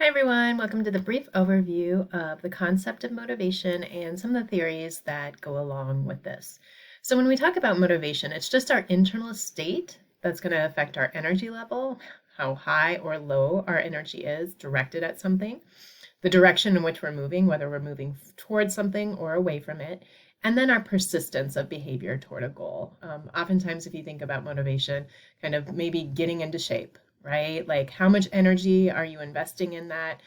Hi everyone, welcome to the brief overview of the concept of motivation and some of the theories that go along with this. So when we talk about motivation, it's just our internal state that's going to affect our energy level, how high or low our energy is directed at something, the direction in which we're moving, whether we're moving towards something or away from it, and then our persistence of behavior toward a goal. Oftentimes, if you think about motivation, kind of maybe getting into shape, right? Like how much energy are you investing in that?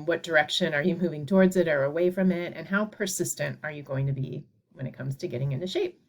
What direction are you moving towards it or away from it? And how persistent are you going to be when it comes to getting into shape?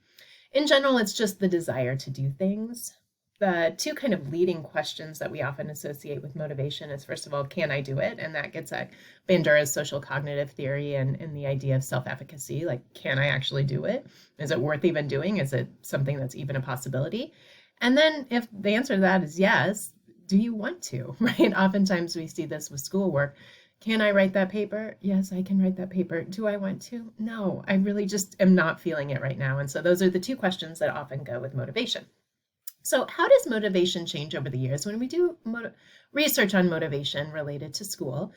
In general, it's just the desire to do things. The two kind of leading questions that we often associate with motivation is, first of all, can I do it? And that gets at Bandura's social cognitive theory and the idea of self-efficacy. Like, can I actually do it? Is it worth even doing? Is it something that's even a possibility? And then if the answer to that is yes, do you want to, right? Oftentimes we see this with schoolwork. Can I write that paper? Yes, I can write that paper. Do I want to? No, I really just am not feeling it right now. And so those are the two questions that often go with motivation. So how does motivation change over the years? When we do research on motivation related to school,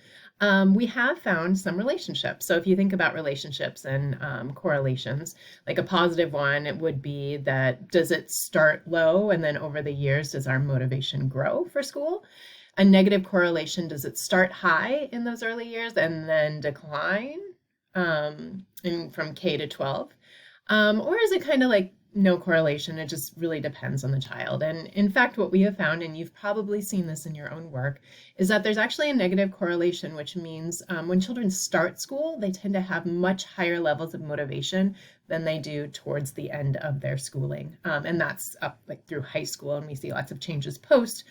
we have found some relationships. So if you think about relationships and correlations, like a positive one, it would be that does it start low and then over the years, does our motivation grow for school? A negative correlation, does it start high in those early years and then decline from K to 12? Or is it kind of like no correlation? It just really depends on the child. And in fact, what we have found, and you've probably seen this in your own work, is that there's actually a negative correlation, which means when children start school, they tend to have much higher levels of motivation than they do towards the end of their schooling. And that's up like through high school, and we see lots of changes post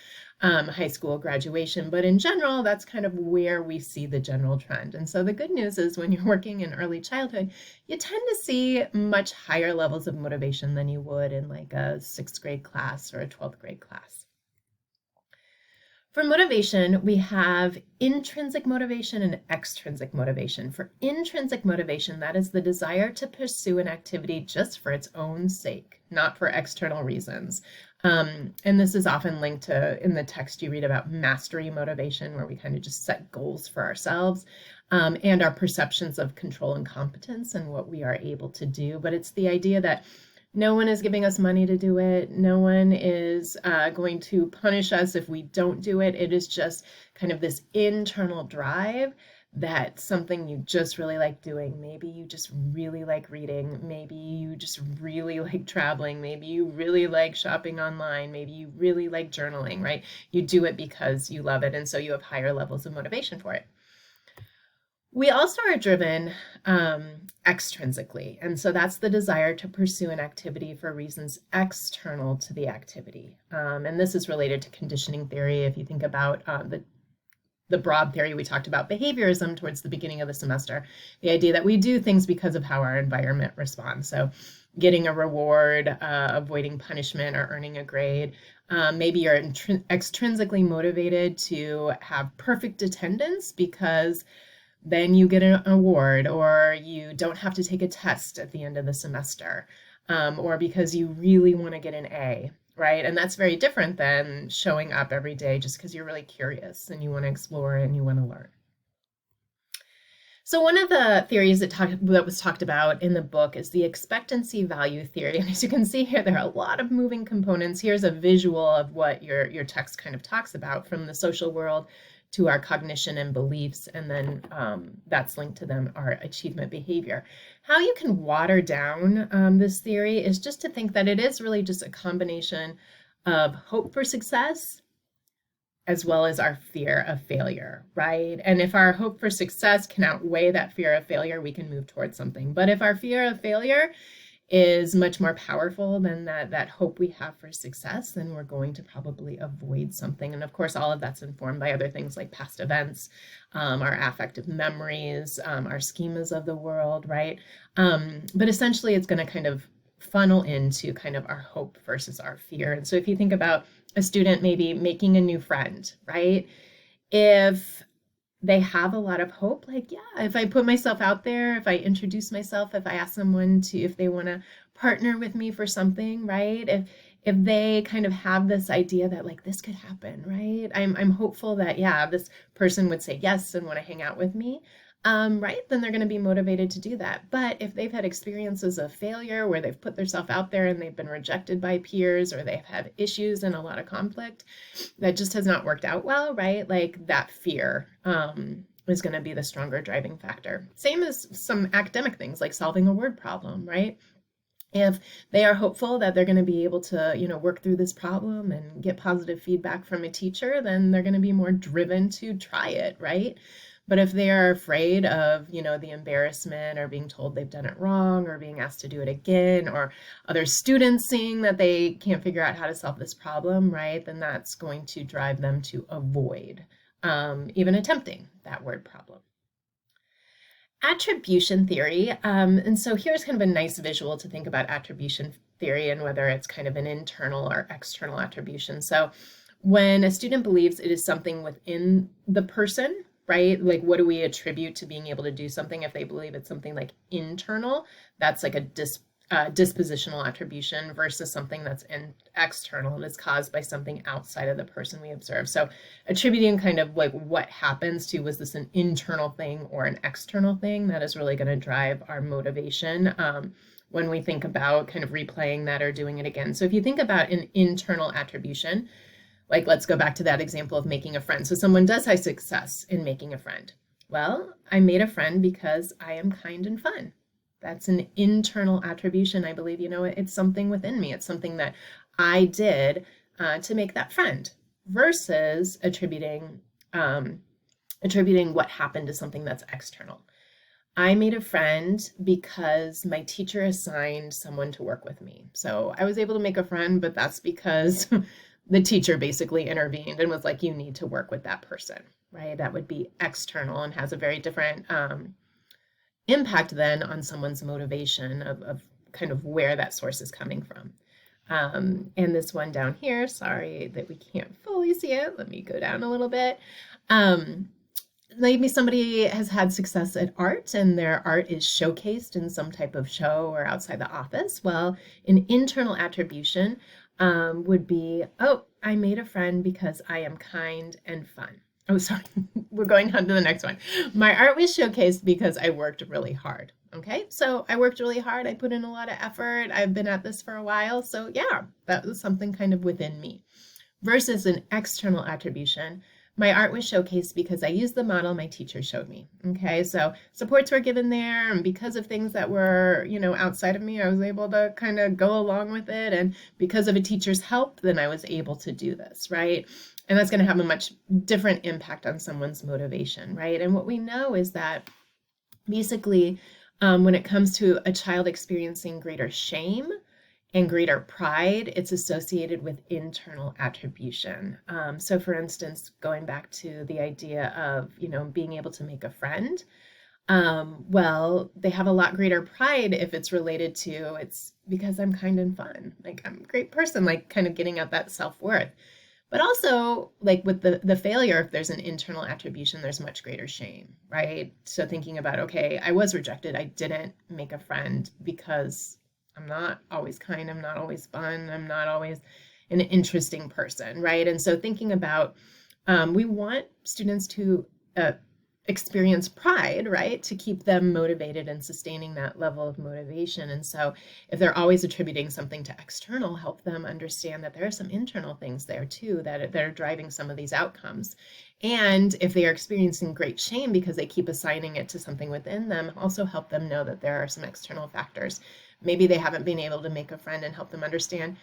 high school graduation. But in general, that's kind of where we see the general trend. And so the good news is when you're working in early childhood, you tend to see much higher levels of motivation than you would in like a sixth grade class or a 12th grade class. For motivation, we have intrinsic motivation and extrinsic motivation. For intrinsic motivation, that is the desire to pursue an activity just for its own sake, not for external reasons. And this is often linked to, in the text you read about mastery motivation, where we kind of just set goals for ourselves, and our perceptions of control and competence and what we are able to do. But it's the idea that no one is giving us money to do it. No one is going to punish us if we don't do it. It is just kind of this internal drive that something you just really like doing. Maybe you just really like reading. Maybe you just really like traveling. Maybe you really like shopping online. Maybe you really like journaling, right? You do it because you love it. And so you have higher levels of motivation for it. We also are driven extrinsically, and so that's the desire to pursue an activity for reasons external to the activity. And this is related to conditioning theory. If you think about the broad theory we talked about, behaviorism, towards the beginning of the semester, the idea that we do things because of how our environment responds. So getting a reward, avoiding punishment, or earning a grade. Maybe you're extrinsically motivated to have perfect attendance because then you get an award, or you don't have to take a test at the end of the semester, or because you really want to get an A, right? And that's very different than showing up every day just because you're really curious and you want to explore and you want to learn. So one of the theories that was talked about in the book is the expectancy value theory. And as you can see here, there are a lot of moving components. Here's a visual of what your text kind of talks about, from the social world to our cognition and beliefs, and then that's linked to them, our achievement behavior. How you can water down this theory is just to think that it is really just a combination of hope for success as well as our fear of failure, right? And if our hope for success can outweigh that fear of failure, we can move towards something. But if our fear of failure is much more powerful than that hope we have for success, then we're going to probably avoid something. And of course, all of that's informed by other things like past events, our affective memories, our schemas of the world, right? But essentially, it's going to kind of funnel into kind of our hope versus our fear. And so if you think about a student maybe making a new friend, right? If they have a lot of hope, like, yeah, if I put myself out there, if I introduce myself, if I ask someone if they want to partner with me for something, right? if they kind of have this idea that like this could happen, right? I'm hopeful that, yeah, this person would say yes and want to hang out with me. Right, then they're going to be motivated to do that. But if they've had experiences of failure where they've put themselves out there and they've been rejected by peers, or they've had issues and a lot of conflict that just has not worked out well, right? Like that fear is going to be the stronger driving factor. Same as some academic things like solving a word problem, right? If they are hopeful that they're going to be able to, work through this problem and get positive feedback from a teacher, then they're going to be more driven to try it, right? But if they are afraid of, the embarrassment or being told they've done it wrong or being asked to do it again, or other students seeing that they can't figure out how to solve this problem, right, then that's going to drive them to avoid even attempting that word problem. Attribution theory. And so here's kind of a nice visual to think about attribution theory and whether it's kind of an internal or external attribution. So when a student believes it is something within the person, right? Like what do we attribute to being able to do something? If they believe it's something like internal, that's like a dispositional attribution versus something that's external and is caused by something outside of the person we observe. So attributing kind of like what happens to, was this an internal thing or an external thing, that is really going to drive our motivation when we think about kind of replaying that or doing it again. So if you think about an internal attribution, like let's go back to that example of making a friend. So someone does have success in making a friend. Well, I made a friend because I am kind and fun. That's an internal attribution. I believe, it's something within me. It's something that I did to make that friend, versus attributing what happened to something that's external. I made a friend because my teacher assigned someone to work with me. So I was able to make a friend, but that's because the teacher basically intervened and was like, you need to work with that person, right? That would be external and has a very different impact then on someone's motivation of kind of where that source is coming from. And this one down here, sorry that we can't fully see it. Let me go down a little bit. Maybe somebody has had success at art and their art is showcased in some type of show or outside the office. Well, an internal attribution would be, oh, I made a friend because I am kind and fun. Oh, sorry, we're going on to the next one. My art was showcased because I worked really hard. Okay, so I worked really hard. I put in a lot of effort. I've been at this for a while. So yeah, that was something kind of within me. Versus an external attribution. My art was showcased because I used the model my teacher showed me. Okay, so supports were given there, and because of things that were, outside of me, I was able to kind of go along with it. And because of a teacher's help, then I was able to do this, right? And that's going to have a much different impact on someone's motivation, right? And what we know is that basically, when it comes to a child experiencing greater shame and greater pride, it's associated with internal attribution. So for instance, going back to the idea of, being able to make a friend, well, they have a lot greater pride if it's related to, it's because I'm kind and fun, like I'm a great person, like kind of getting at that self-worth. But also, like with the failure, if there's an internal attribution, there's much greater shame, right? So thinking about, okay, I was rejected. I didn't make a friend because I'm not always kind. I'm not always fun. I'm not always an interesting person, right? And so thinking about, we want students to experience pride, right, to keep them motivated and sustaining that level of motivation. And so if they're always attributing something to external, help them understand that there are some internal things there too that are driving some of these outcomes. And if they are experiencing great shame because they keep assigning it to something within them, also help them know that there are some external factors. Maybe they haven't been able to make a friend, and help them understand,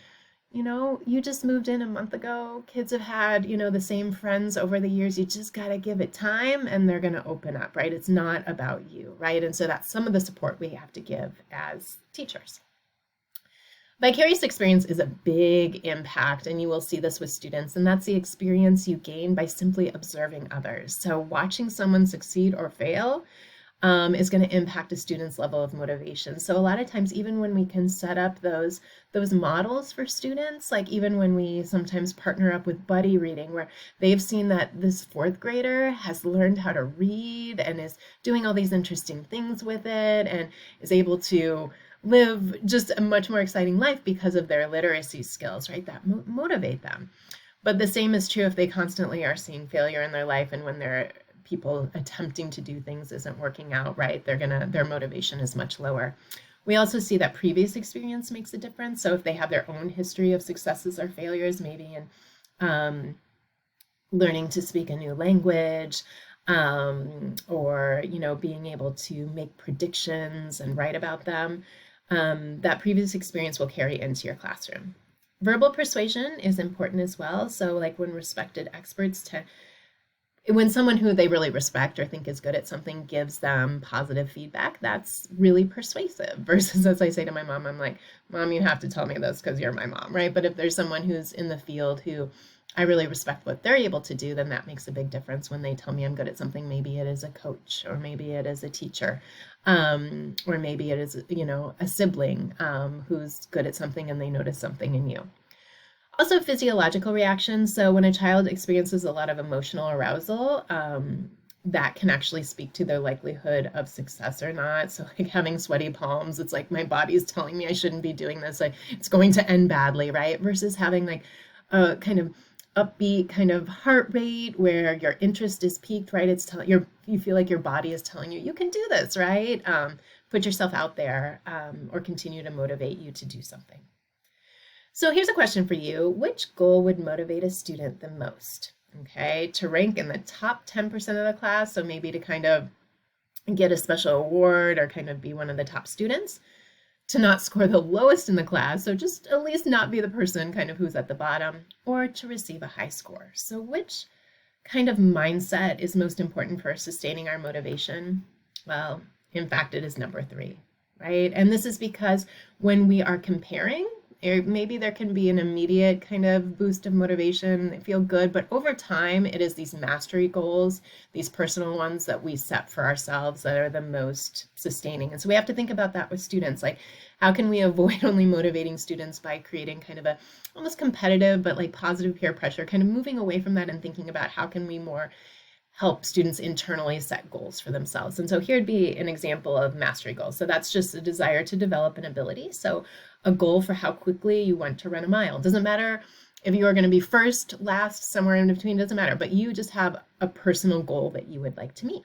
you just moved in a month ago. Kids have had, the same friends over the years. You just got to give it time and they're going to open up, right? It's not about you, right? And so that's some of the support we have to give as teachers. Vicarious experience is a big impact, and you will see this with students, and that's the experience you gain by simply observing others. So watching someone succeed or fail is going to impact a student's level of motivation. So a lot of times, even when we can set up those models for students, like even when we sometimes partner up with buddy reading, where they've seen that this fourth grader has learned how to read and is doing all these interesting things with it and is able to live just a much more exciting life because of their literacy skills, right? That motivate them. But the same is true if they constantly are seeing failure in their life, and when they're people attempting to do things isn't working out, right? Their motivation is much lower. We also see that previous experience makes a difference. So if they have their own history of successes or failures, maybe in learning to speak a new language, or being able to make predictions and write about them, that previous experience will carry into your classroom. Verbal persuasion is important as well. So like when respected experts when someone who they really respect or think is good at something gives them positive feedback, that's really persuasive. Versus, as I say to my mom, I'm like, Mom, you have to tell me this because you're my mom, right? But if there's someone who's in the field who I really respect what they're able to do, then that makes a big difference when they tell me I'm good at something. Maybe it is a coach, or maybe it is a teacher, or maybe it is, a sibling who's good at something and they notice something in you. Also, physiological reactions. So when a child experiences a lot of emotional arousal, that can actually speak to their likelihood of success or not. So like having sweaty palms, it's like my body's telling me I shouldn't be doing this. Like it's going to end badly, right? Versus having like a kind of upbeat kind of heart rate where your interest is peaked, right? It's you feel like your body is telling you can do this, right? Put yourself out there, or continue to motivate you to do something. So here's a question for you. Which goal would motivate a student the most? Okay, to rank in the top 10% of the class, so maybe to kind of get a special award or kind of be one of the top students. To not score the lowest in the class, so just at least not be the person kind of who's at the bottom, or to receive a high score. So which kind of mindset is most important for sustaining our motivation? Well, in fact, it is number 3, right? And this is because when we are comparing, maybe there can be an immediate kind of boost of motivation, they feel good, but over time it is these mastery goals, these personal ones that we set for ourselves that are the most sustaining. And so we have to think about that with students, like how can we avoid only motivating students by creating kind of a almost competitive but like positive peer pressure, kind of moving away from that and thinking about how can we more help students internally set goals for themselves. And so here'd be an example of mastery goals. So that's just a desire to develop an ability. So a goal for how quickly you want to run a mile. Doesn't matter if you are going to be first, last, somewhere in between, doesn't matter, but you just have a personal goal that you would like to meet.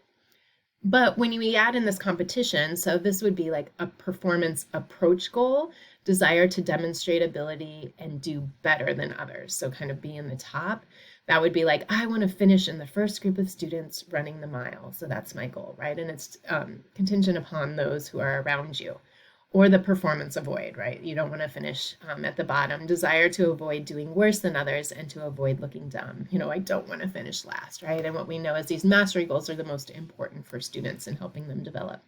But when you add in this competition, so this would be like a performance approach goal, desire to demonstrate ability and do better than others. So kind of be in the top. That would be like, I want to finish in the first group of students running the mile. So that's my goal, right? And it's contingent upon those who are around you. Or the performance avoid, right? You don't want to finish at the bottom. Desire to avoid doing worse than others and to avoid looking dumb. I don't want to finish last, right? And what we know is these mastery goals are the most important for students in helping them develop.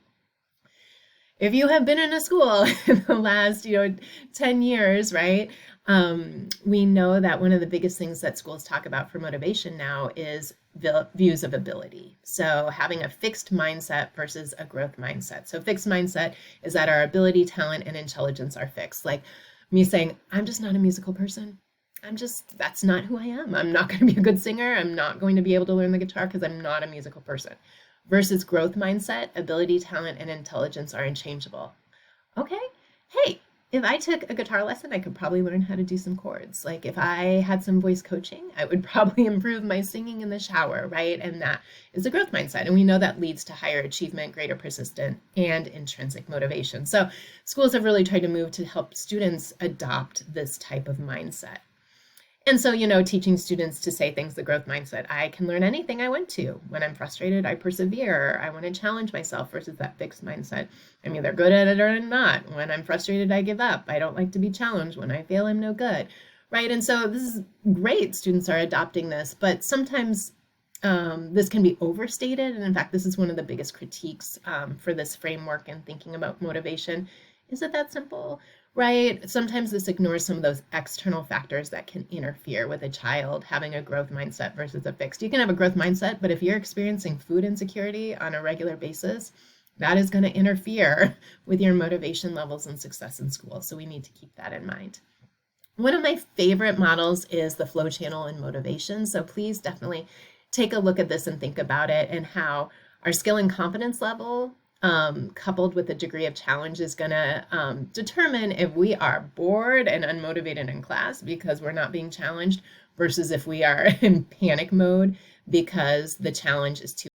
If you have been in a school in the last, 10 years, right? We know that one of the biggest things that schools talk about for motivation now is views of ability. So having a fixed mindset versus a growth mindset. So fixed mindset is that our ability, talent, and intelligence are fixed. Like me saying, I'm just not a musical person. That's not who I am. I'm not going to be a good singer. I'm not going to be able to learn the guitar because I'm not a musical person. Versus growth mindset, ability, talent, and intelligence are unchangeable. Okay, hey, if I took a guitar lesson, I could probably learn how to do some chords. Like if I had some voice coaching, I would probably improve my singing in the shower, right? And that is a growth mindset. And we know that leads to higher achievement, greater persistence, and intrinsic motivation. So schools have really tried to move to help students adopt this type of mindset. And so, teaching students to say things, the growth mindset, I can learn anything I want to. When I'm frustrated, I persevere. I want to challenge myself versus that fixed mindset. I'm either good at it or I'm not. When I'm frustrated, I give up. I don't like to be challenged. When I fail, I'm no good, right? And so this is great. Students are adopting this, but sometimes this can be overstated. And in fact, this is one of the biggest critiques for this framework and thinking about motivation. Is it that simple? Right? Sometimes this ignores some of those external factors that can interfere with a child having a growth mindset versus a fixed. You can have a growth mindset, but if you're experiencing food insecurity on a regular basis, that is going to interfere with your motivation levels and success in school. So we need to keep that in mind. One of my favorite models is the flow channel in motivation. So please definitely take a look at this and think about it and how our skill and competence level coupled with the degree of challenge is going to determine if we are bored and unmotivated in class because we're not being challenged versus if we are in panic mode because the challenge is too